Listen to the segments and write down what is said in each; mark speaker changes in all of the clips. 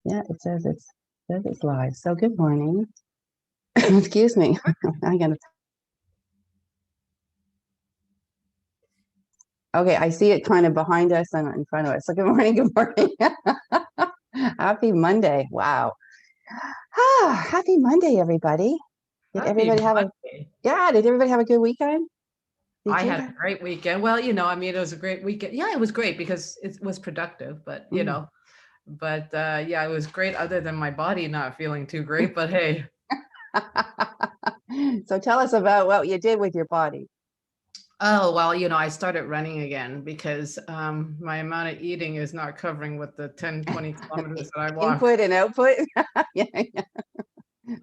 Speaker 1: Yeah, it says it's live. So good morning. Excuse me. I gotta. Okay, I see it kind of behind us and in front of us. So good morning. Good morning. Happy Monday. Wow. Happy Monday, everybody. Did
Speaker 2: Happy
Speaker 1: everybody have a
Speaker 2: Monday.
Speaker 1: yeah? Did everybody have a good weekend? Did
Speaker 2: I
Speaker 1: you?
Speaker 2: had a great weekend. Well, I mean, it was a great weekend. Yeah, it was great because it was productive, but
Speaker 1: Mm.
Speaker 2: yeah, it was great other than my body not feeling too great, but hey.
Speaker 1: So tell us about what you did with your body.
Speaker 2: Oh, well, I started running again because my amount of eating is not covering with the 10, 20 kilometers that I walk.
Speaker 1: Input and output. Yeah, yeah.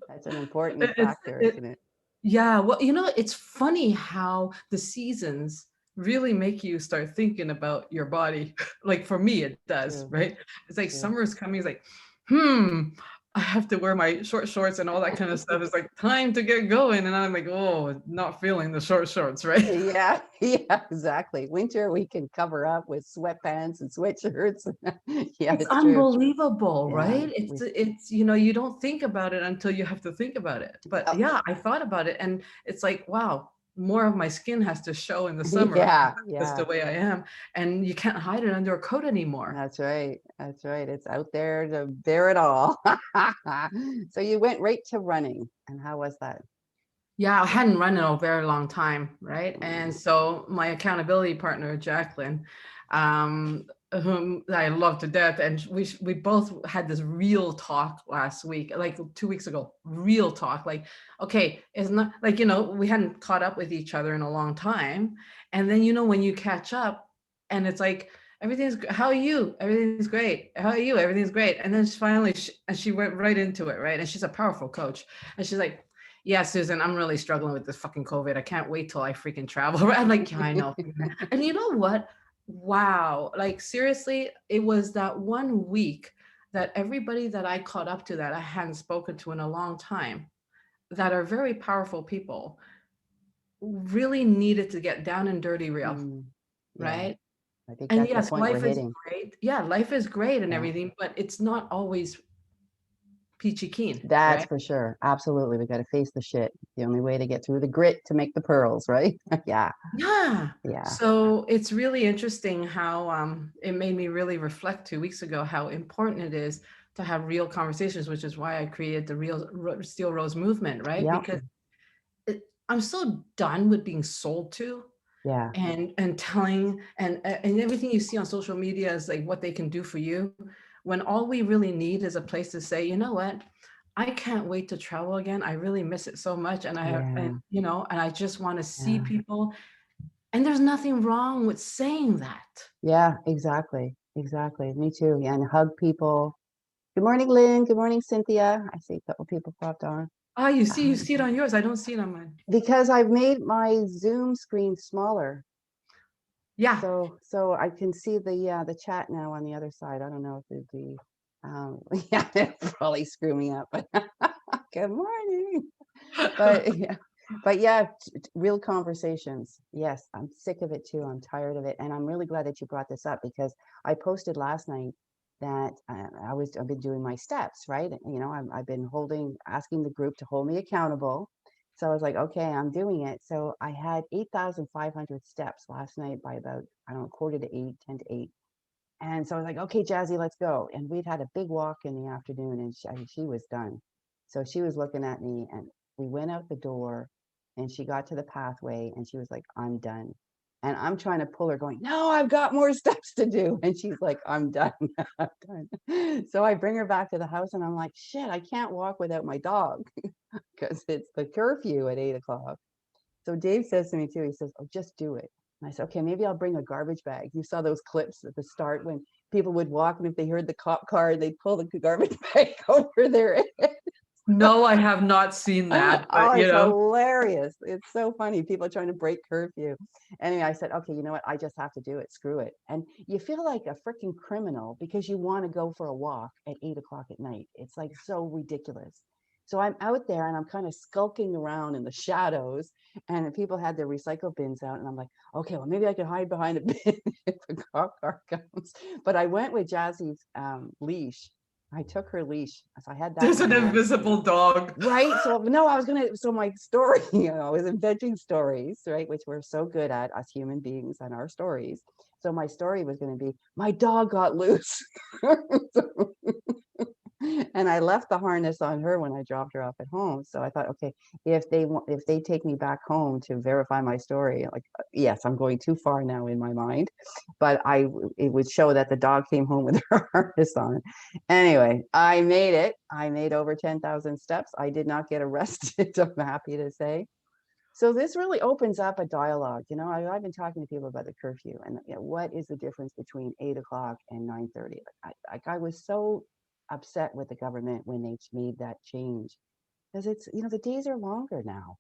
Speaker 1: That's an important
Speaker 2: It's
Speaker 1: factor,
Speaker 2: it
Speaker 1: isn't it?
Speaker 2: Yeah, well, it's funny how the seasons really make you start thinking about your body. Like for me, it does,
Speaker 1: True,
Speaker 2: right? It's like
Speaker 1: true.
Speaker 2: summer is coming. It's like, hmm, I have to wear my short shorts and all that kind of stuff. It's like time to get going, and I'm like, oh, not feeling the short shorts, right?
Speaker 1: Yeah, yeah, exactly. Winter, we can cover up with sweatpants and sweatshirts. Yeah,
Speaker 2: It's
Speaker 1: it's true.
Speaker 2: unbelievable,
Speaker 1: Yeah,
Speaker 2: right?
Speaker 1: we,
Speaker 2: You don't think about it until you have to think about it. But
Speaker 1: oh,
Speaker 2: yeah, I thought about it and it's like, wow, more of my skin has to show in the summer.
Speaker 1: yeah,
Speaker 2: That's
Speaker 1: yeah.
Speaker 2: the way I am. And you can't hide it under a coat anymore.
Speaker 1: That's right. That's right. It's out there to bear it all. So you went right to running, and how was that?
Speaker 2: Yeah, I hadn't run in a very long time, right? And
Speaker 1: Mm,
Speaker 2: so my accountability partner, Jacqueline, whom I love to death, and we both had this real talk last week, like 2 weeks ago. Real talk, like, okay, it's not like we hadn't caught up with each other in a long time, and then when you catch up, and it's like how are you? Everything's great. How are you? Everything's great. And then she went right into it, right? And she's a powerful coach, and she's like, yeah, Susan, I'm really struggling with this fucking COVID. I can't wait till I freaking travel. I'm like, yeah, I know. And you know what? Wow. Like, seriously, it was that 1 week that everybody that I caught up to that I hadn't spoken to in a long time, that are very powerful people, really needed to get down and dirty real,
Speaker 1: mm, yeah,
Speaker 2: right?
Speaker 1: I think
Speaker 2: And
Speaker 1: that's the
Speaker 2: yes,
Speaker 1: point we're
Speaker 2: life is
Speaker 1: hitting.
Speaker 2: great. Yeah, life is great and
Speaker 1: Yeah.
Speaker 2: everything, but it's not always peachy keen,
Speaker 1: That's
Speaker 2: right?
Speaker 1: for sure. Absolutely. We got to face the shit. The only way to get through the grit to make the pearls, right? Yeah.
Speaker 2: Yeah.
Speaker 1: Yeah.
Speaker 2: So it's really interesting how it made me really reflect 2 weeks ago how important it is to have real conversations, which is why I created the Steel Rose movement, right?
Speaker 1: Yeah.
Speaker 2: Because I'm so done with being sold to
Speaker 1: Yeah.
Speaker 2: and telling and everything you see on social media is like what they can do for you, when all we really need is a place to say, you know what, I can't wait to travel again. I really miss it so much, and
Speaker 1: Yeah.
Speaker 2: and I just want to see
Speaker 1: Yeah.
Speaker 2: people, and there's nothing wrong with saying that.
Speaker 1: Yeah. Exactly. Exactly. Me too. Yeah. And hug people. Good morning, Lynn. Good morning, Cynthia. I see a couple people popped on.
Speaker 2: Ah, you
Speaker 1: Um,
Speaker 2: see it on yours. I don't see it on mine.
Speaker 1: because I've made my Zoom screen smaller.
Speaker 2: Yeah.
Speaker 1: So I can see the chat now on the other side. I don't know if it'd be yeah, it'll probably screw me up. But good morning. But yeah, but yeah, real conversations. Yes, I'm sick of it too. I'm tired of it, and I'm really glad that you brought this up because I posted last night that I've been doing my steps, right? I've been asking the group to hold me accountable. So I was like, okay, I'm doing it. So I had 8,500 steps last night by about, I don't know, quarter to eight, 10 to 8. And so I was like, okay, Jazzy, let's go. And we'd had a big walk in the afternoon, and she was done. So she was looking at me, and we went out the door, and she got to the pathway, and she was like, I'm done. And I'm trying to pull her, going, no, I've got more steps to do. And she's like, I'm done. I'm done. So I bring her back to the house, and I'm like, shit, I can't walk without my dog because it's the curfew at 8 o'clock. So Dave says to me too, he says, oh, just do it. And I said, okay, maybe I'll bring a garbage bag. You saw those clips at the start when people would walk, and if they heard the cop car, they'd pull the garbage bag over their head.
Speaker 2: No, I have not seen that, but
Speaker 1: Oh, it's hilarious. It's so funny. People are trying to break curfew. Anyway, I said, okay, you know what? I just have to do it. Screw it. And you feel like a freaking criminal because you want to go for a walk at 8 o'clock at night. It's like so ridiculous. So I'm out there and I'm kind of skulking around in the shadows, and people had their recycle bins out. And I'm like, okay, well, maybe I can hide behind a bin if a cop car comes. But I went with Jazzy's leash, I took her leash. So I had that
Speaker 2: There's an
Speaker 1: going on.
Speaker 2: invisible dog.
Speaker 1: Right. So no, so my story, I was inventing stories, right, which we're so good at, us human beings and our stories. So my story was going to be, my dog got loose. So- and I left the harness on her when I dropped her off at home. So I thought, okay, if they take me back home to verify my story, like, yes, I'm going too far now in my mind, but it would show that the dog came home with her harness on. Anyway, I made it. I made over 10,000 steps. I did not get arrested, I'm happy to say. So this really opens up a dialogue. I've been talking to people about the curfew and what is the difference between 8 o'clock and 9:30. I was so upset with the government when they made that change, because it's, the days are longer now.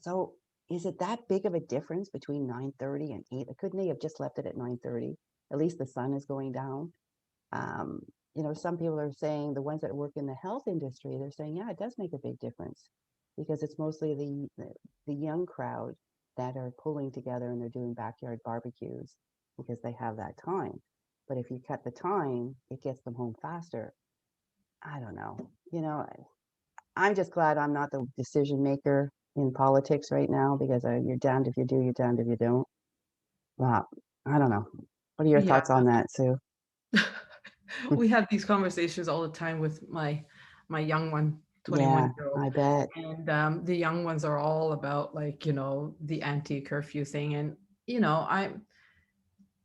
Speaker 1: So is it that big of a difference between 9:30 and 8? Couldn't they have just left it at 9:30? At least the sun is going down. Um, some people are saying, the ones that work in the health industry, they're saying, yeah, it does make a big difference, because it's mostly the young crowd that are pulling together and they're doing backyard barbecues because they have that time. But if you cut the time, it gets them home faster. I don't know. I'm just glad I'm not the decision maker in politics right now, because you're damned if you do, you're damned if you don't. Wow. I don't know. What are your
Speaker 2: Yeah.
Speaker 1: thoughts on that, Sue?
Speaker 2: We have these conversations all the time with my young one,
Speaker 1: Yeah,
Speaker 2: 21-year-old.
Speaker 1: I bet.
Speaker 2: And the young ones are all about, like, the anti-curfew thing. And,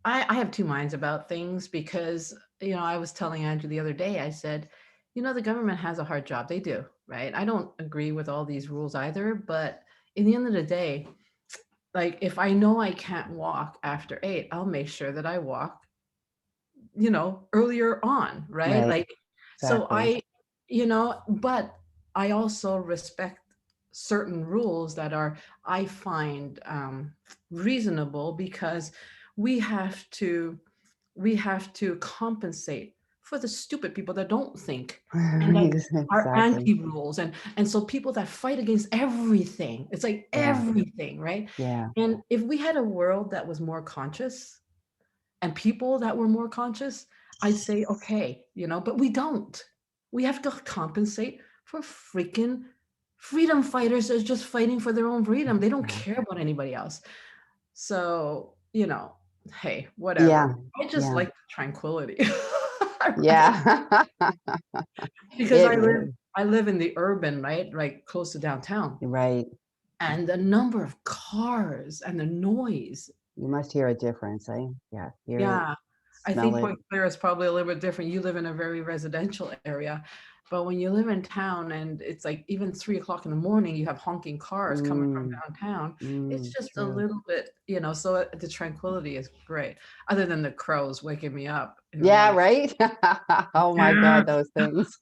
Speaker 2: I have two minds about things, because, I was telling Andrew the other day, I said, the government has a hard job. They do, right? I don't agree with all these rules either, but in the end of the day, like, if I know I can't walk after 8, I'll make sure that I walk, earlier on, right?
Speaker 1: Right.
Speaker 2: Like, so
Speaker 1: Exactly.
Speaker 2: but I also respect certain rules that I find reasonable, because we have to we have to compensate for the stupid people that don't think, and that are
Speaker 1: Exactly.
Speaker 2: anti-rules, and so people that fight against everything. It's like
Speaker 1: Yeah.
Speaker 2: everything, right?
Speaker 1: Yeah.
Speaker 2: And if we had a world that was more conscious, and people that were more conscious, I'd say, okay, but we don't. We have to compensate for freaking freedom fighters that are just fighting for their own freedom. They don't
Speaker 1: Yeah.
Speaker 2: care about anybody else. So, hey,
Speaker 1: Yeah.
Speaker 2: whatever. I just
Speaker 1: Yeah.
Speaker 2: like the tranquility.
Speaker 1: Yeah.
Speaker 2: Because
Speaker 1: It
Speaker 2: I live
Speaker 1: is.
Speaker 2: I live in the urban, right? Like, close to downtown.
Speaker 1: Right.
Speaker 2: And the number of cars and the noise.
Speaker 1: You must hear a difference, eh? Yeah. Hear it,
Speaker 2: Yeah. I
Speaker 1: smell
Speaker 2: think
Speaker 1: it.
Speaker 2: Point Clear is probably a little bit different. You live in a very residential area, but when you live in town and it's like even 3 o'clock in the morning, you have honking cars coming from
Speaker 1: Mm,
Speaker 2: downtown. It's just a
Speaker 1: true.
Speaker 2: little bit, so the tranquility is great. Other than the crows waking me up in the
Speaker 1: Yeah,
Speaker 2: morning.
Speaker 1: right? Oh my
Speaker 2: Yeah.
Speaker 1: God, those things.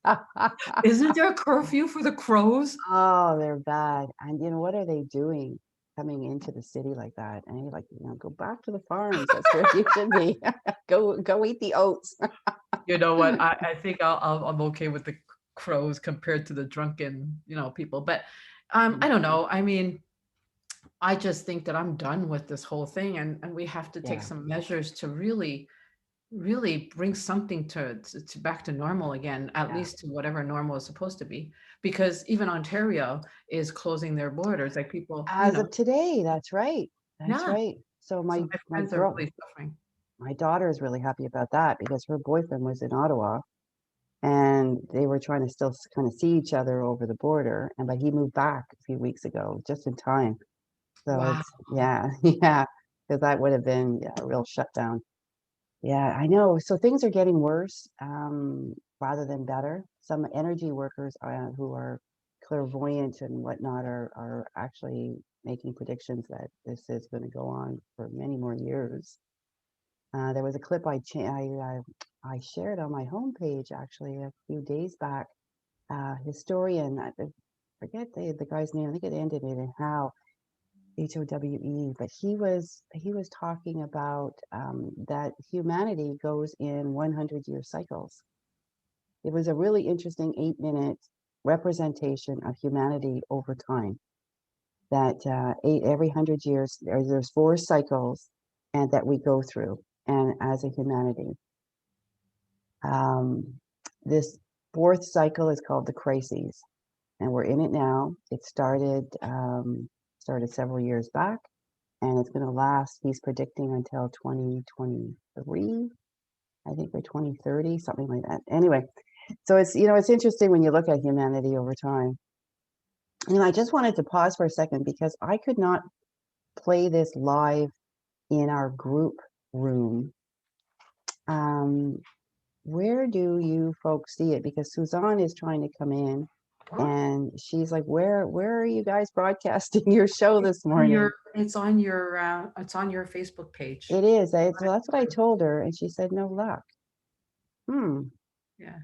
Speaker 2: Isn't there a curfew for the crows?
Speaker 1: Oh, they're bad. And what are they doing coming into the city like that? And you're like, go back to the farms. That's where you should be. Go eat the oats.
Speaker 2: You know what? I think I'm okay with the crows compared to the drunken, people. But I don't know. I mean, I just think that I'm done with this whole thing, and we have to take
Speaker 1: Yeah,
Speaker 2: some measures to really, really bring something to back to normal again, at
Speaker 1: yeah.
Speaker 2: least to whatever normal is supposed to be. Because even Ontario is closing their borders, like people,
Speaker 1: As of today, that's right. That's
Speaker 2: yeah.
Speaker 1: right. So
Speaker 2: So
Speaker 1: my
Speaker 2: my
Speaker 1: my
Speaker 2: friends are
Speaker 1: girl,
Speaker 2: really suffering.
Speaker 1: my daughter is really happy about that, because her boyfriend was in Ottawa and they were trying to still kind of see each other over the border. But he moved back a few weeks ago, just in time. So
Speaker 2: Wow.
Speaker 1: it's, yeah, yeah, because that would have been, yeah, a real shutdown. Yeah, I know. So things are getting worse, rather than better. Some energy workers, who are clairvoyant and whatnot, are actually making predictions that this is going to go on for many more years. There was a clip I shared on my homepage actually a few days back. Historian, I forget the guy's name. I think it ended in Howe, but he was talking about, that humanity goes in 100-year cycles. It was a really interesting 8-minute representation of humanity over time. That every 100 years there's 4 cycles, and that we go through, and as a humanity. Um, this fourth cycle is called the crises, and we're in it now. It started several years back, and it's going to last. He's predicting until 2023, I think, or 2030, something like that. Anyway, so it's interesting when you look at humanity over time. I just wanted to pause for a second because I could not play this live in our group room. Where do you folks see it? Because Suzanne is trying to come in, and she's like, where are you guys broadcasting your show this morning?
Speaker 2: It's on your Facebook page.
Speaker 1: It is. So that's what I told her, and she said no luck.
Speaker 2: Yeah,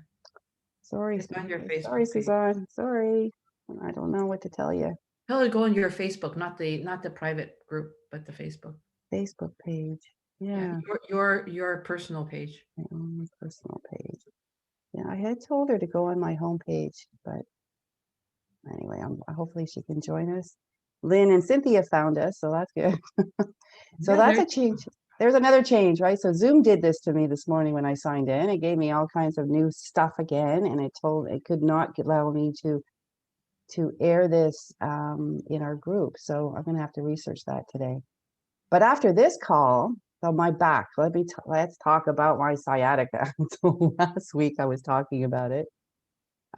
Speaker 1: Sorry,
Speaker 2: it's on your
Speaker 1: sorry,
Speaker 2: Facebook page.
Speaker 1: Suzanne. Sorry. I don't know what to tell you.
Speaker 2: Tell her to go on your Facebook, not the private group, but the Facebook.
Speaker 1: Facebook page. Yeah.
Speaker 2: Your personal page.
Speaker 1: My own personal page. Yeah, I had told her to go on my homepage, but anyway, hopefully she can join us. Lynn and Cynthia found us, so that's good. So
Speaker 2: Yeah,
Speaker 1: that's a change. There's another change, right? So Zoom did this to me this morning when I signed in. It gave me all kinds of new stuff again, and it could not allow me to air this in our group. So I'm going to have to research that today. But after this call, so my back, let's talk about my sciatica. So last week I was talking about it.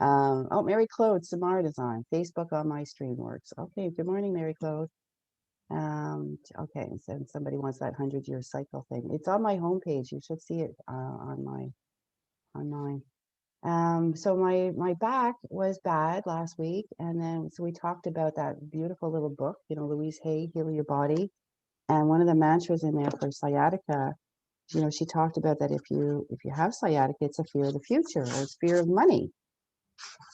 Speaker 1: Oh, Mary Claude Samard is on Facebook on my StreamWorks. Okay, good morning, Mary Claude. Okay, so somebody wants that 100-year cycle thing. It's on my homepage. You should see it on mine. So my back was bad last week, and then so we talked about that beautiful little book, Louise Hay, Heal Your Body, and one of the mantras in there for sciatica, she talked about that if you have sciatica, it's a fear of the future, or it's fear of money.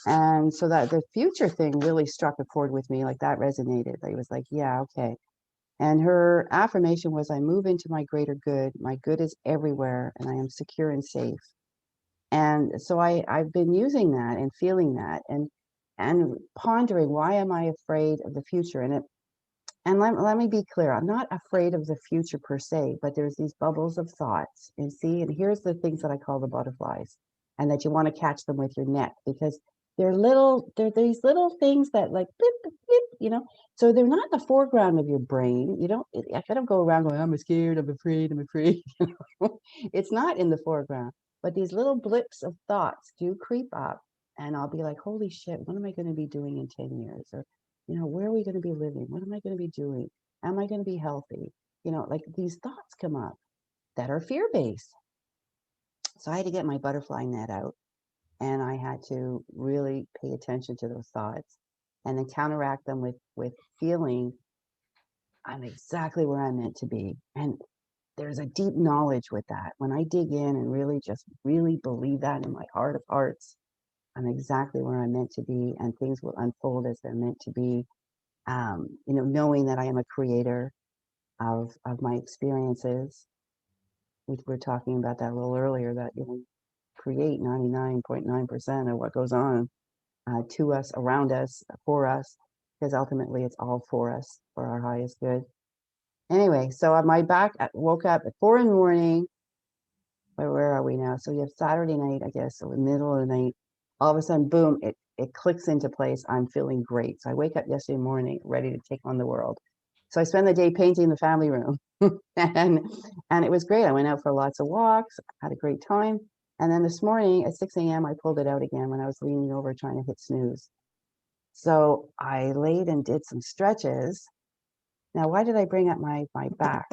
Speaker 1: And so that the future thing really struck a chord with me, like that resonated. I was like, yeah, okay. And her affirmation was, I move into my greater good. My good is everywhere, and I am secure and safe. And so I've been using that and feeling that and pondering, why am I afraid of the future? And let me be clear, I'm not afraid of the future per se, but there's these bubbles of thoughts. And here's the things that I call the butterflies, and that you want to catch them with your net, because they're these little things that like blip, blip, so they're not in the foreground of your brain. I don't go around going, I'm scared, I'm afraid. It's not in the foreground, but these little blips of thoughts do creep up, and I'll be like, holy shit, what am I going to be doing in 10 years? Or where are we going to be living? What am I going to be doing? Am I going to be healthy? Like these thoughts come up that are fear-based. So I had to get my butterfly net out, and I had to really pay attention to those thoughts, and then counteract them with feeling I'm exactly where I'm meant to be. And there's a deep knowledge with that. When I dig in and really believe that in my heart of hearts, I'm exactly where I'm meant to be, and things will unfold as they're meant to be. Knowing that I am a creator of my experiences. We were talking about that a little earlier, that create 99.9% of what goes on to us, around us, for us, because ultimately it's all for us, for our highest good. Anyway, so my back woke up at 4 in the morning. Where are we now? So you have Saturday night, I guess, so the middle of the night. All of a sudden, boom, it clicks into place. I'm feeling great. So I wake up yesterday morning ready to take on the world. So I spend the day painting the family room, and it was great. I went out for lots of walks, had a great time. And then this morning at 6 a.m., I pulled it out again when I was leaning over trying to hit snooze. So I laid and did some stretches. Now, why did I bring up my back?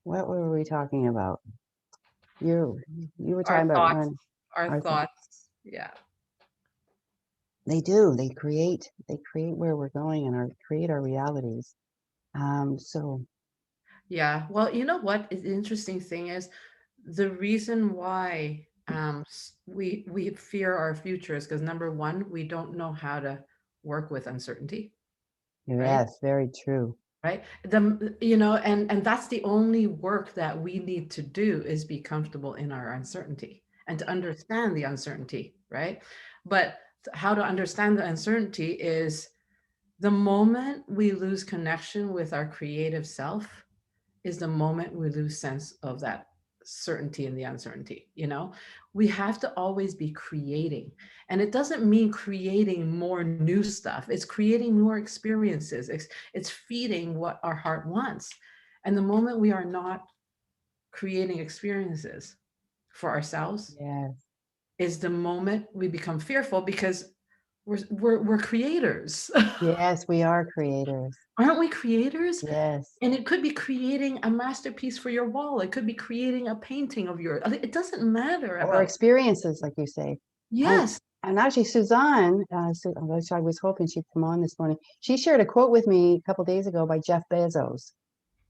Speaker 1: What were we talking about? You were talking about when
Speaker 2: Our thoughts. Yeah.
Speaker 1: They do. They create where we're going, and create our realities. So
Speaker 2: Yeah. Well, you know what? The interesting thing is, the reason why we fear our future is because, number one, we don't know how to work with uncertainty, right?
Speaker 1: yes, very true.
Speaker 2: Right. And that's the only work that we need to do, is be comfortable in our uncertainty and to understand the uncertainty, right? But how to understand the uncertainty is, the moment we lose connection with our creative self is the moment we lose sense of that certainty and the uncertainty, we have to always be creating. And it doesn't mean creating more new stuff, it's creating more experiences. It's feeding what our heart wants. And the moment we are not creating experiences for ourselves
Speaker 1: Yes.
Speaker 2: is the moment we become fearful, because we're creators.
Speaker 1: Yes, we are creators.
Speaker 2: Aren't we creators?
Speaker 1: Yes.
Speaker 2: And it could be creating a masterpiece for your wall. It could be creating a painting of yours. It doesn't matter
Speaker 1: Or
Speaker 2: about.
Speaker 1: experiences, like you say. And
Speaker 2: Yes.
Speaker 1: and actually Suzanne, which I was hoping she'd come on this morning, she shared a quote with me a couple days ago by Jeff Bezos.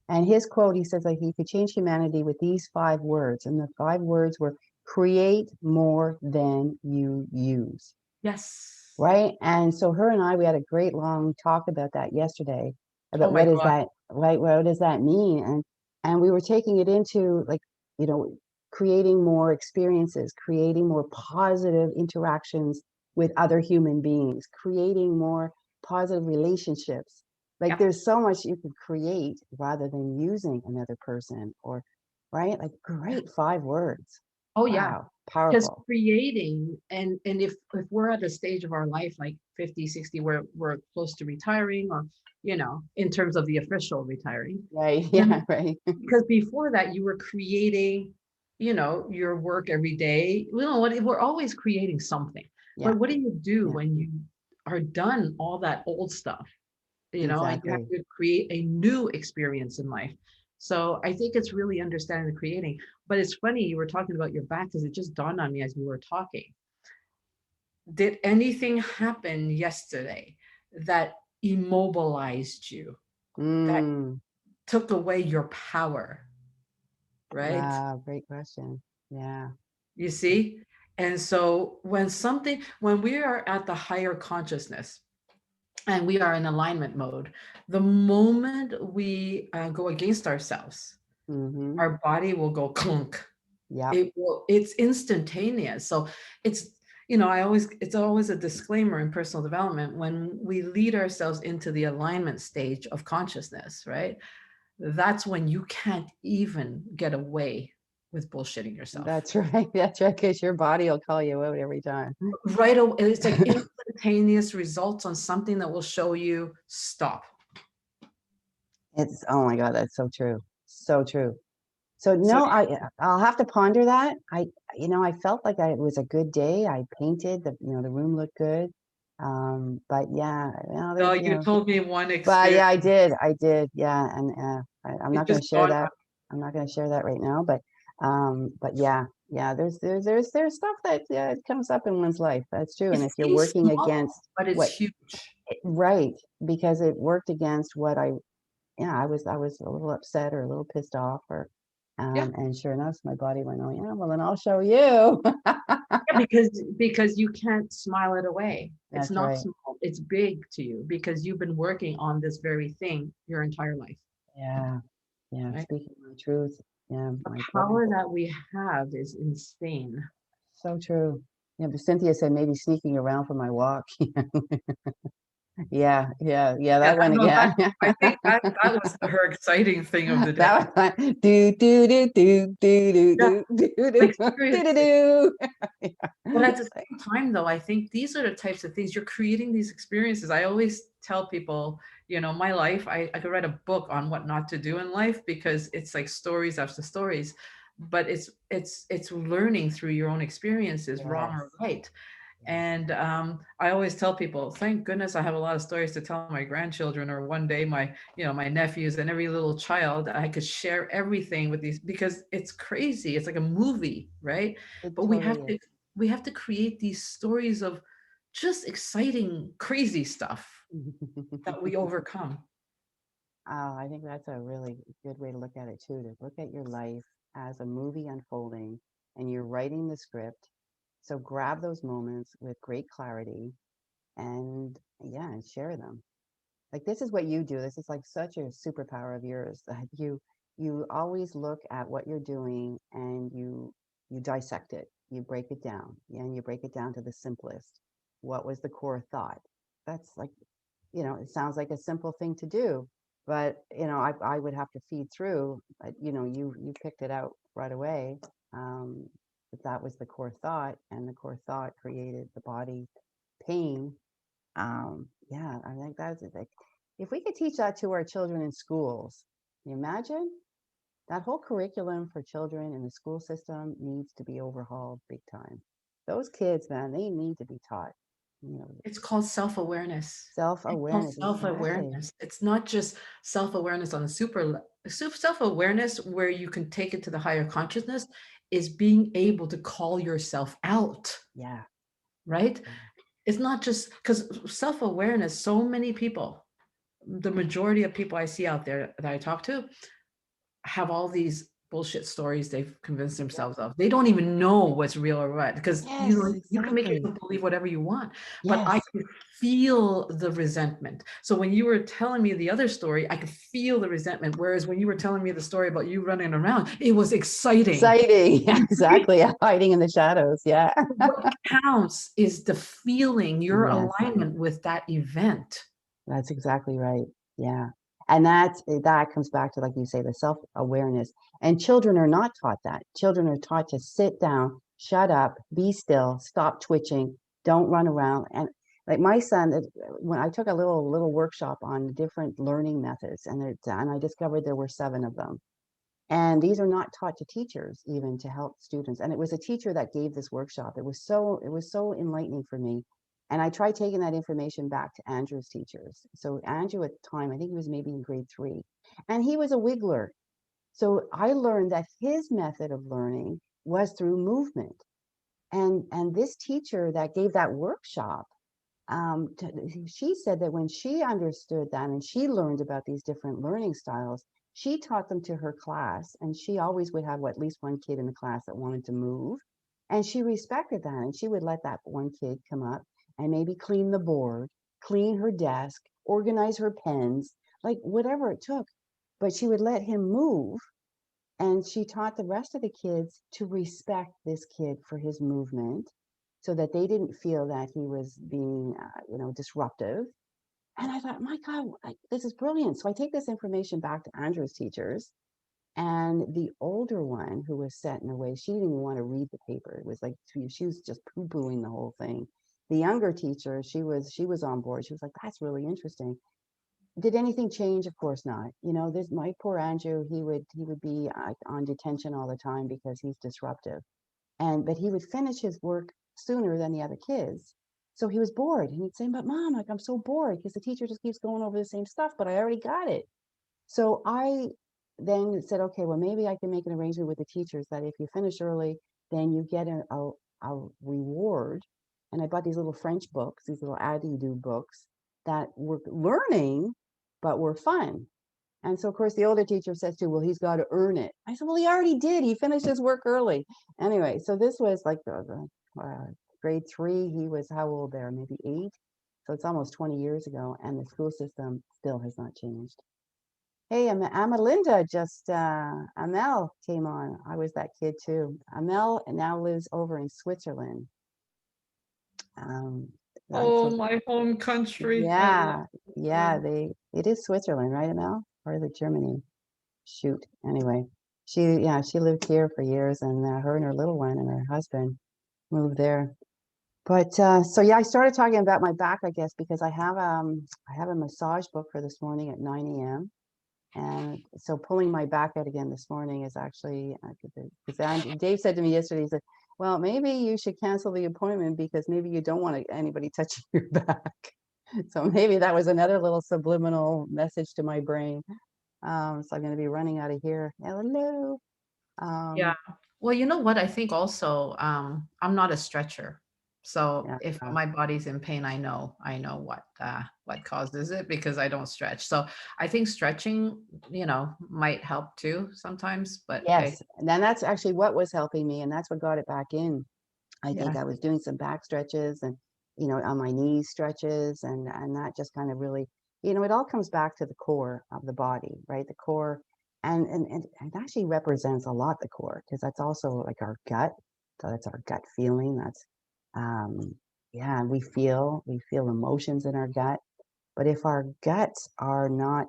Speaker 1: And his quote, he says like he could change humanity with these 5 words. And the 5 words were create more than you use.
Speaker 2: Yes.
Speaker 1: Right. And so her and I, we had a great long talk about that yesterday,
Speaker 2: Oh
Speaker 1: about
Speaker 2: my
Speaker 1: what is
Speaker 2: God.
Speaker 1: that, right? What does that mean? And we were taking it into like, you know, creating more experiences, creating more positive interactions with other human beings, creating more positive relationships. Like
Speaker 2: Yeah.
Speaker 1: there's so much you could create rather than using another person or right? Like great 5 words.
Speaker 2: Oh yeah.
Speaker 1: Wow,
Speaker 2: Because
Speaker 1: powerful.
Speaker 2: creating, and if we're at a stage of our life like 50, 60, where we're close to retiring, or in terms of the official retiring,
Speaker 1: Right.
Speaker 2: then
Speaker 1: Yeah, right.
Speaker 2: because before that you were creating, your work every day. We're always creating something.
Speaker 1: Yeah,
Speaker 2: But what do you do
Speaker 1: yeah,
Speaker 2: when you are done all that old stuff, and you have
Speaker 1: exactly.
Speaker 2: to create a new experience in life? So I think it's really understanding the creating. But it's funny you were talking about your back, because it just dawned on me as we were talking. Did anything happen yesterday that immobilized you, that
Speaker 1: Mm,
Speaker 2: took away your power, right?
Speaker 1: wow, great question. Yeah.
Speaker 2: You see? And so when we are at the higher consciousness and we are in alignment mode, the moment we go against ourselves,
Speaker 1: Mm-hmm.
Speaker 2: our body will go clunk.
Speaker 1: Yep.
Speaker 2: It's instantaneous. So it's, it's always a disclaimer in personal development when we lead ourselves into the alignment stage of consciousness, right? That's when you can't even get away with bullshitting yourself.
Speaker 1: That's right. That's right. Because your body will call you out every time.
Speaker 2: Right away, it's like instantaneous results on something that will show you stop.
Speaker 1: It's oh my God, that's so true. So true. So
Speaker 2: So
Speaker 1: no, I'll have to ponder that. I felt like it was a good day. I painted the room looked good. But yeah,
Speaker 2: no,
Speaker 1: there's
Speaker 2: you told me one
Speaker 1: but
Speaker 2: experience.
Speaker 1: yeah, I did, yeah, and I'm
Speaker 2: It
Speaker 1: not going
Speaker 2: just
Speaker 1: to share
Speaker 2: dawned
Speaker 1: that.
Speaker 2: on
Speaker 1: I'm not going to share that right now. But yeah, yeah. There's stuff that it comes up in one's life. That's true.
Speaker 2: me.
Speaker 1: And
Speaker 2: It
Speaker 1: if you're
Speaker 2: seems
Speaker 1: working
Speaker 2: small,
Speaker 1: against
Speaker 2: but it's
Speaker 1: what
Speaker 2: huge.
Speaker 1: right, because it worked against what I was a little upset or a little pissed off or
Speaker 2: Yeah.
Speaker 1: and sure enough, my body went, oh yeah, well then I'll show you.
Speaker 2: Yeah, because you can't smile it away. It's
Speaker 1: That's
Speaker 2: not
Speaker 1: right.
Speaker 2: small. It's big to you because you've been working on this very thing your entire life,
Speaker 1: Yeah, yeah.
Speaker 2: right?
Speaker 1: Speaking my truth. Yeah,
Speaker 2: The
Speaker 1: my truth.
Speaker 2: power that we have is insane.
Speaker 1: So true. Yeah, but Cynthia said maybe sneaking around for my walk. Yeah, yeah, yeah,
Speaker 2: Yeah,
Speaker 1: that went
Speaker 2: no,
Speaker 1: again.
Speaker 2: I think that was her exciting thing of the day.
Speaker 1: That was like do do do do do do
Speaker 2: Yeah,
Speaker 1: do do do
Speaker 2: like
Speaker 1: do do
Speaker 2: seriously.
Speaker 1: do.
Speaker 2: But at the
Speaker 1: Yeah.
Speaker 2: same time, though, I think these are the types of things you're creating these experiences. I always tell people, my life, I could write a book on what not to do in life because it's like stories after stories, but it's learning through your own experiences, wrong
Speaker 1: Yes.
Speaker 2: or right.
Speaker 1: Yes.
Speaker 2: And I always tell people, thank goodness I have a lot of stories to tell my grandchildren, or one day my nephews and every little child. I could share everything with these because it's crazy. It's like a movie, right?
Speaker 1: It
Speaker 2: But we have
Speaker 1: totally is.
Speaker 2: to we have to create these stories of just exciting, crazy stuff that we overcome.
Speaker 1: I think that's a really good way to look at it too, to look at your life as a movie unfolding and you're writing the script. So grab those moments with great clarity and yeah, and share them. Like this is what you do. This is like such a superpower of yours that you always look at what you're doing and you dissect it. You break it down. And you break it down to the simplest. What was the core thought? That's like, it sounds like a simple thing to do, But, I would have to feed through, but, you picked it out right away. That was the core thought, and the core thought created the body pain. Yeah, I think that's like, if we could teach that to our children in schools, can you imagine? That whole curriculum for children in the school system needs to be overhauled big time. Those kids, man, they need to be taught, you know,
Speaker 2: It's called self-awareness. It's called
Speaker 1: self-awareness. Exactly.
Speaker 2: self-awareness. It's not just self-awareness on the self-awareness where you can take it to the higher consciousness is being able to call yourself out,
Speaker 1: Yeah.
Speaker 2: right?
Speaker 1: Yeah.
Speaker 2: It's not just because self-awareness, so many people, the majority of people I see out there that I talk to have all these bullshit stories they've convinced
Speaker 1: Yep.
Speaker 2: themselves of. They don't even know what's real or what, because
Speaker 1: Yes,
Speaker 2: you can make
Speaker 1: exactly.
Speaker 2: yourself believe whatever you want. But I
Speaker 1: Yes,
Speaker 2: could feel the resentment. So when you were telling me the other story, I could feel the resentment. Whereas when you were telling me the story about you running around, it was exciting.
Speaker 1: exciting. Yeah, exactly. Hiding in the shadows. Yeah.
Speaker 2: What counts is the feeling, your
Speaker 1: Yes,
Speaker 2: alignment with that event.
Speaker 1: that's exactly right. Yeah. And that comes back to, like you say, the self-awareness. And children are not taught that. Children are taught to sit down, shut up, be still, stop twitching, don't run around. And like my son, when I took a little workshop on different learning methods, and I discovered there were 7 of them. And these are not taught to teachers even to help students. And it was a teacher that gave this workshop. It was so enlightening for me. And I tried taking that information back to Andrew's teachers. So Andrew at the time, I think he was maybe in grade 3, and he was a wiggler. So I learned that his method of learning was through movement. And this teacher that gave that workshop, she said that when she understood that and she learned about these different learning styles, she taught them to her class. And she always would have at least one kid in the class that wanted to move. And she respected that. And she would let that one kid come up and maybe clean the board, clean her desk, organize her pens, like whatever it took. But she would let him move. And she taught the rest of the kids to respect this kid for his movement so that they didn't feel that he was being, disruptive. And I thought, my God, this is brilliant. So I take this information back to Andrew's teachers. And the older one, who was set in a way, she didn't even want to read the paper. It was like she was just poo-pooing the whole thing. The younger teacher, she was on board. She was like, that's really interesting. Did anything change? Of course not. This my poor Andrew, he would be on detention all the time because he's disruptive. But he would finish his work sooner than the other kids. So he was bored, and he'd say, "But mom, like I'm so bored because the teacher just keeps going over the same stuff, but I already got it." So I then said, "Okay, well maybe I can make an arrangement with the teachers that if you finish early, then you get a reward." And I bought these little French books, these little Adi-do books that were learning, but were fun. And so, of course, the older teacher says to, well, he's got to earn it. I said, well, he already did. He finished his work early. Anyway, so this was like grade 3. He was how old there? Maybe 8. So it's almost 20 years ago. And the school system still has not changed. Hey, Amalinda just, Amel came on. I was that kid too. Amel now lives over in Switzerland. Um,
Speaker 2: Oh,
Speaker 1: so
Speaker 2: my home country. I love
Speaker 1: yeah, yeah,
Speaker 2: Switzerland.
Speaker 1: it is Switzerland, right, Amel? Or is it Germany? Shoot. Anyway, she lived here for years, and her and her little one and her husband moved there. But so yeah, I started talking about my back, I guess, because I have a massage book for this morning at 9 a.m. And so pulling my back out again this morning is actually because Dave said to me yesterday, he said, "Well, maybe you should cancel the appointment because maybe you don't want anybody touching your back." So maybe that was another little subliminal message to my brain. So I'm going to be running out of here. Hello.
Speaker 2: Yeah.
Speaker 1: Um,
Speaker 2: Well, you know what? I think also, I'm not a stretcher. So
Speaker 1: yeah,
Speaker 2: if my body's in pain, I know what causes it because I don't stretch. So I think stretching, might help too sometimes, but
Speaker 1: yes. And then that's actually what was helping me, and that's what got it back in. I think
Speaker 2: yeah.
Speaker 1: I was doing some back stretches and, on my knees stretches, and that just kind of really, it all comes back to the core of the body, right? The core, and it actually represents a lot the core because that's also like our gut. So that's our gut feeling. That's, yeah, we feel emotions in our gut. But if our guts are not,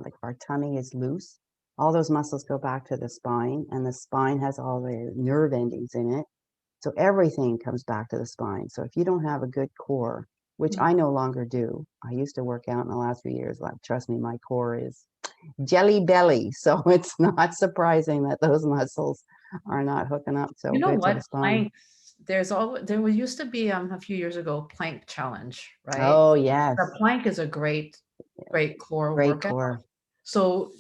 Speaker 1: like if our tummy is loose, all those muscles go back to the spine, and the spine has all the nerve endings in it. So everything comes back to the spine. So if you don't have a good core, which
Speaker 2: Mm.
Speaker 1: I no longer do, I used to work out in the last few years. Like, trust me, my core is jelly belly. So it's not surprising that those muscles are not hooking up so
Speaker 2: You know
Speaker 1: good to the
Speaker 2: what?
Speaker 1: spine.
Speaker 2: Planks, used to be a few years ago plank challenge, right?
Speaker 1: Oh, yes.
Speaker 2: The plank is a great core
Speaker 1: Great
Speaker 2: workout.
Speaker 1: core.
Speaker 2: So,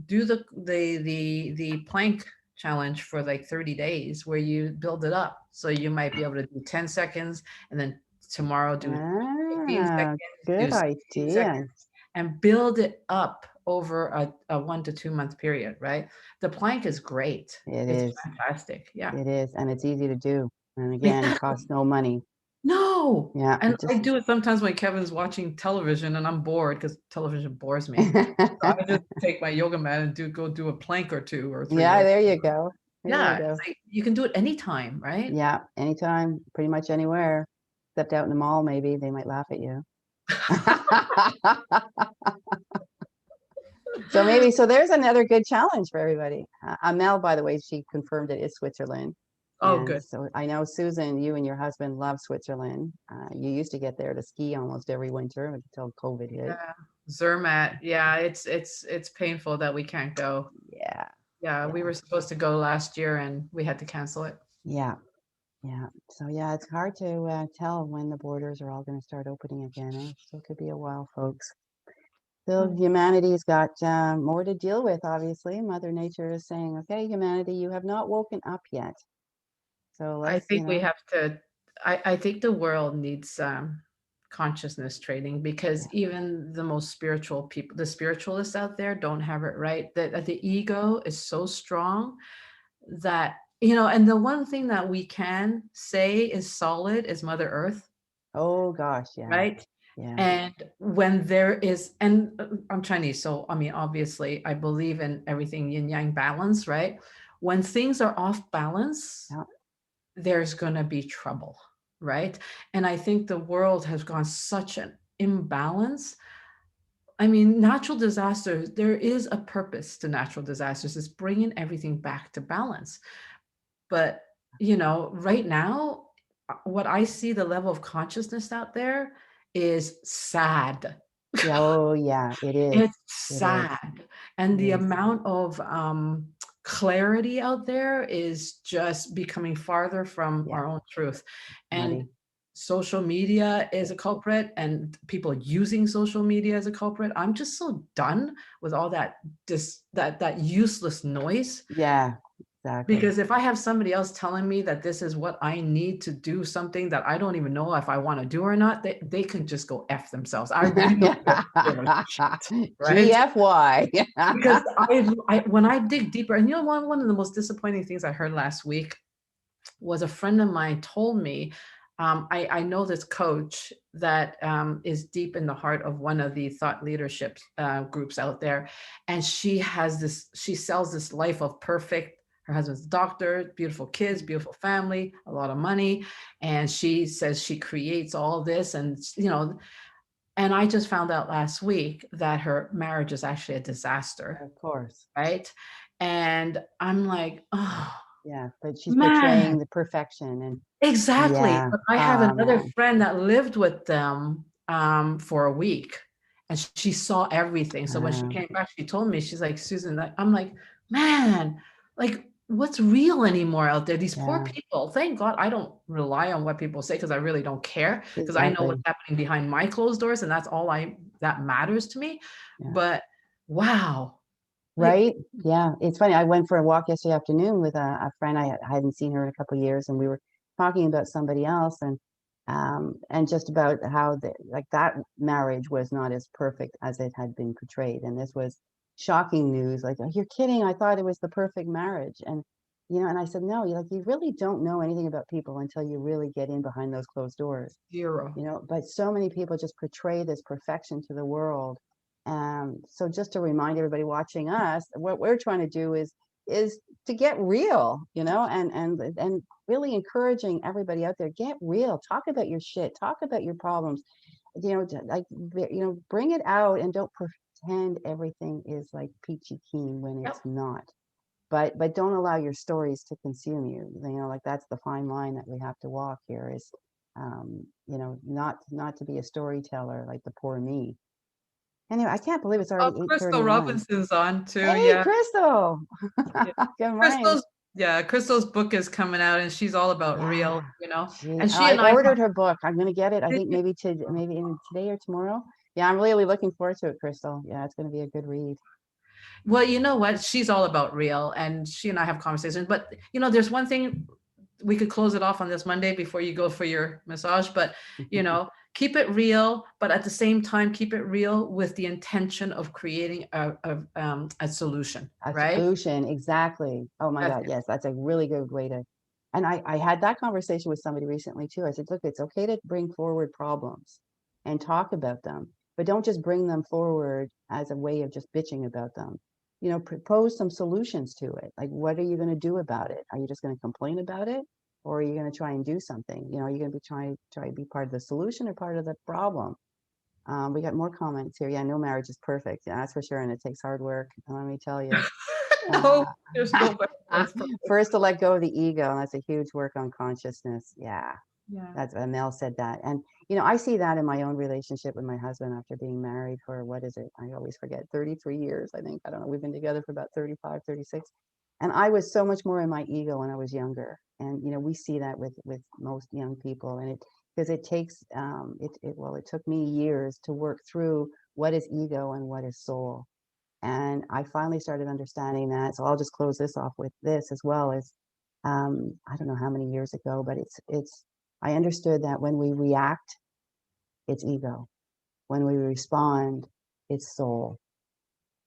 Speaker 2: do the plank challenge for like 30 days where you build it up. So you might be able to do 10 seconds and then tomorrow do 15
Speaker 1: Ah,
Speaker 2: seconds, do
Speaker 1: good
Speaker 2: 16
Speaker 1: idea.
Speaker 2: seconds and build it up over a 1 to 2 month period, right? The plank is great.
Speaker 1: It
Speaker 2: It's
Speaker 1: is.
Speaker 2: fantastic. Yeah.
Speaker 1: It is. And it's easy to do. And again, it costs no money.
Speaker 2: No.
Speaker 1: Yeah.
Speaker 2: And
Speaker 1: It
Speaker 2: I
Speaker 1: just
Speaker 2: do it sometimes when Kevin's watching television and I'm bored because television bores me. I just take my yoga mat and go do a plank or two or three
Speaker 1: yeah,
Speaker 2: or
Speaker 1: there you go. There you
Speaker 2: yeah,
Speaker 1: go.
Speaker 2: it's like you can do it anytime, right?
Speaker 1: Yeah, anytime, pretty much anywhere, except out in the mall, maybe they might laugh at you. So maybe, so there's another good challenge for everybody. Mel, by the way, she confirmed it is Switzerland.
Speaker 2: Oh,
Speaker 1: And
Speaker 2: good.
Speaker 1: so I know, Susan, you and your husband love Switzerland. You used to get there to ski almost every winter until COVID hit.
Speaker 2: Yeah. Zermatt. Yeah, it's painful that we can't go.
Speaker 1: Yeah,
Speaker 2: Yeah, we
Speaker 1: yeah,
Speaker 2: were supposed to go last year and we had to cancel it.
Speaker 1: yeah, yeah. So yeah, it's hard to tell when the borders are all going to start opening again. Eh? So it could be a while, folks. So
Speaker 2: Mm.
Speaker 1: humanity's got more to deal with, obviously. Mother Nature is saying, okay, humanity, you have not woken up yet. So
Speaker 2: I
Speaker 1: let's,
Speaker 2: think we have to I think the world needs consciousness training because
Speaker 1: yeah.
Speaker 2: even the most spiritual people, the spiritualists out there don't have it right. That the ego is so strong that, and the one thing that we can say is solid is Mother Earth,
Speaker 1: Oh gosh, yeah,
Speaker 2: right?
Speaker 1: yeah.
Speaker 2: And when there is, and I'm Chinese, so I mean, obviously, I believe in everything yin yang balance, right? When things are off balance,
Speaker 1: Yeah.
Speaker 2: there's going to be trouble, right? And I think the world has gone such an imbalance. I mean, natural disasters, there is a purpose to natural disasters, it's bringing everything back to balance. But, right now, what I see the level of consciousness out there is sad.
Speaker 1: Yeah, oh yeah, it is.
Speaker 2: It's
Speaker 1: It is.
Speaker 2: sad. And
Speaker 1: It
Speaker 2: the
Speaker 1: is.
Speaker 2: amount of clarity out there is just becoming farther from
Speaker 1: Yeah,
Speaker 2: our own truth. And
Speaker 1: muddy.
Speaker 2: social media is
Speaker 1: Yeah.
Speaker 2: a culprit, and people using social media as a culprit. I'm just so done with all that that useless noise.
Speaker 1: Yeah, exactly.
Speaker 2: Because if I have somebody else telling me that this is what I need to do something that I don't even know if I want to do or not, they can just go F themselves. I really don't give a shit, right?
Speaker 1: GFY.
Speaker 2: Because when I dig deeper, and one of the most disappointing things I heard last week was a friend of mine told me, I know this coach that is deep in the heart of one of the thought leadership groups out there. And she sells this life of perfect. Her husband's a doctor, beautiful kids, beautiful family, a lot of money. And she says she creates all this. And I just found out last week that her marriage is actually a disaster,
Speaker 1: Of course.
Speaker 2: right? And I'm like, oh,
Speaker 1: Yeah, but she's
Speaker 2: man.
Speaker 1: portraying the perfection and
Speaker 2: Exactly,
Speaker 1: yeah.
Speaker 2: but I have
Speaker 1: Oh
Speaker 2: another
Speaker 1: man.
Speaker 2: friend that lived with them, for a week, and she saw everything, so when she
Speaker 1: Uh,
Speaker 2: came back, she told me, she's like, "Susan," I'm like, "Man, like, what's real anymore out there? These poor
Speaker 1: yeah,
Speaker 2: people." Thank God I don't rely on what people say because I really don't care, because I know what's
Speaker 1: exactly.
Speaker 2: happening behind my closed doors, and that's all that matters to me,
Speaker 1: Yeah.
Speaker 2: but wow, like,
Speaker 1: Right? Yeah. It's funny. I went for a walk yesterday afternoon with a friend. I hadn't seen her in a couple of years, and we were talking about somebody else and just about how like that marriage was not as perfect as it had been portrayed. And this was shocking news. Like, oh, you're kidding. I thought it was the perfect marriage. And and I said, no, you really don't know anything about people until you really get in behind those closed doors.
Speaker 2: 0.
Speaker 1: But so many people just portray this perfection to the world. So just to remind everybody watching us, what we're trying to do is to get real, and really encouraging everybody out there, get real, talk about your shit, talk about your problems, like, bring it out and don't pretend everything is like peachy keen when
Speaker 2: Yep.
Speaker 1: it's not. But don't allow your stories to consume you. Like that's the fine line that we have to walk here is, not to be a storyteller like the poor me. Anyway, I can't believe it's
Speaker 2: Oh,
Speaker 1: already
Speaker 2: Crystal
Speaker 1: 8:31.
Speaker 2: Robinson's on too.
Speaker 1: Hey,
Speaker 2: Yeah.
Speaker 1: Crystal.
Speaker 2: Yeah.
Speaker 1: Good morning.
Speaker 2: Crystal's book is coming out and she's all about real,
Speaker 1: Yeah.
Speaker 2: and she
Speaker 1: I
Speaker 2: and I
Speaker 1: ordered her book. I'm gonna get it. I
Speaker 2: did
Speaker 1: think
Speaker 2: you-
Speaker 1: maybe in today or tomorrow. Yeah, I'm really looking forward to it, Crystal. Yeah, it's gonna be a good read.
Speaker 2: well, you know what? She's all about real and she and I have conversations. But there's one thing we could close it off on this Monday before you go for your massage, but keep it real, but at the same time, keep it real with the intention of creating a solution,
Speaker 1: A
Speaker 2: right?
Speaker 1: solution, exactly. Oh my
Speaker 2: That's
Speaker 1: God, yes, that's a really good way to. And I had that conversation with somebody recently too. I said, look, it's okay to bring forward problems and talk about them, but don't just bring them forward as a way of just bitching about them. Propose some solutions to it. Like, what are you going to do about it? Are you just going to complain about it? Or are you going to try and do something? Are you going to be try to be part of the solution or part of the problem? We got more comments here. Yeah, no marriage is perfect. Yeah, that's for sure. And it takes hard work. And let me tell you,
Speaker 2: no, there's no way that's
Speaker 1: first to let go of the ego. And that's a huge work on consciousness. Yeah,
Speaker 2: yeah.
Speaker 1: that's Mel said that. And, I see that in my own relationship with my husband after being married for what is it? I always forget, 33 years, I think. I don't know. We've been together for about 35, 36. And I was so much more in my ego when I was younger. And, we see that with most young people. And because it takes, it took me years to work through what is ego and what is soul. And I finally started understanding that. So I'll just close this off with this as well as, I don't know how many years ago, but I understood that when we react, it's ego. When we respond, it's soul.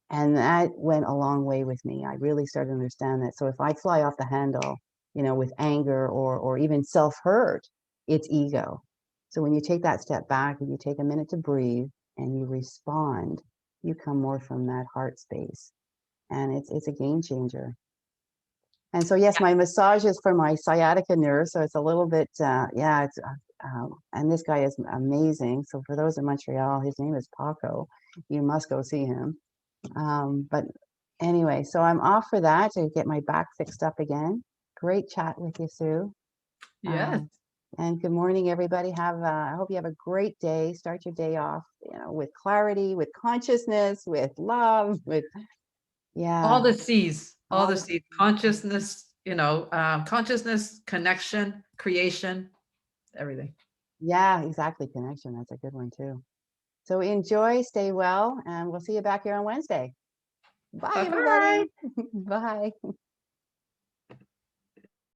Speaker 1: And that went a long way with me. I really started to understand that. So if I fly off the handle, with anger or even self-hurt, it's ego. So when you take that step back and you take a minute to breathe and you respond, you come more from that heart space. And it's a game changer. And so, yes, my massage is for my sciatica nerve. So it's a little bit, yeah, and this guy is amazing. So for those in Montreal, his name is Paco. You must go see him. But anyway, so I'm off for that to get my back fixed up again. Great chat with you, Sue.
Speaker 2: Yes.
Speaker 1: Um, and good morning, everybody. I hope you have a great day. Start your day off, with clarity, with consciousness, with love, with,
Speaker 2: All
Speaker 1: yeah,
Speaker 2: the C's, all
Speaker 1: all
Speaker 2: the
Speaker 1: the,
Speaker 2: C's, consciousness, connection, creation, everything.
Speaker 1: yeah, exactly. Connection. That's a good one too. So enjoy, stay well, and we'll see you back here on Wednesday. Bye,
Speaker 2: Bye bye.
Speaker 1: everybody. Bye.